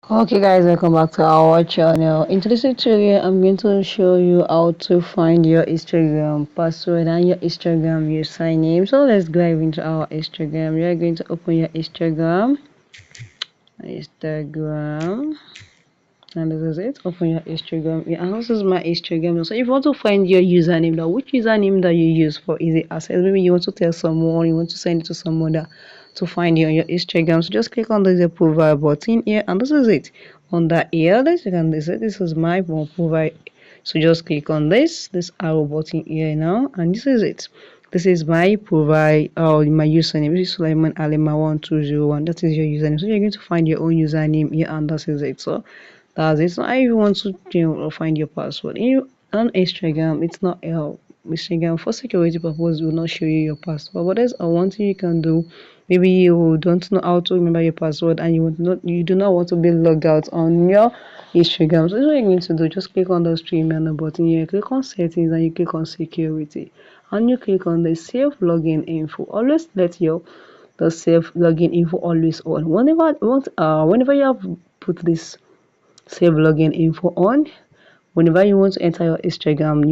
Okay guys, welcome back to our channel. In today's tutorial, I'm going to show you how to find your Instagram password and your Instagram username. So let's dive into our Instagram. We are going to open your Instagram, and this is it. Open your Instagram. Yeah, and this is my Instagram. So if you want to find your username, now which username that you use for easy access, maybe you want to tell someone, you want to send it to someone that to find you on your Instagram. So just click on the profile button here, and this is it. On that here, let's click on this. This is my profile. So just click on this arrow button here now, and this is it. This is my profile or my username. This is Sulaiman Alima 1201. That is your username. So you're going to find your own username here, and that is it. So that's it. So if you want to find your password on Instagram, it's not Instagram for security purpose will not show you your password. But there's one thing you can do. Maybe you don't know how to remember your password and you do not want to be logged out on your Instagram. So what you're going to do, just click on the stream and the button here, click on settings and you click on security. And you click on the save login info. Always let your the save login info always on. Whenever you have put this save login info on, whenever you want to enter your Instagram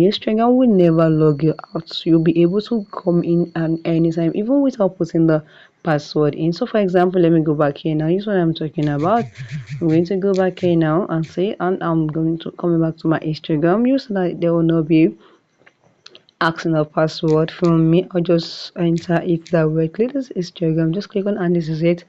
will never log you out. So you'll be able to come in at any time, even without putting the password in. So for example, let me go back here now. Here's what I'm talking about. I'm going to go back here now and say, and I'm going to come back to my Instagram so that there will not be asking a password from me. I'll just enter it directly. This is Instagram. Just click on and this is it.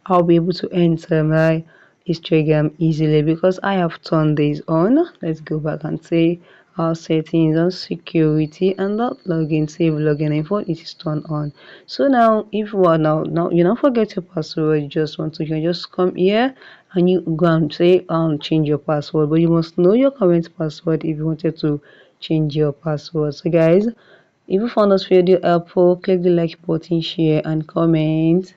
I'll be able to enter my Instagram easily because I have turned this on. Let's go back and say our settings on security and that login save login info, it is turned on. So now if you are now you don't forget your password, you just want to, you can just come here and you go and say change your password, but you must know your current password if you wanted to change your password. So guys, if you found this video helpful, click the like button, share and comment.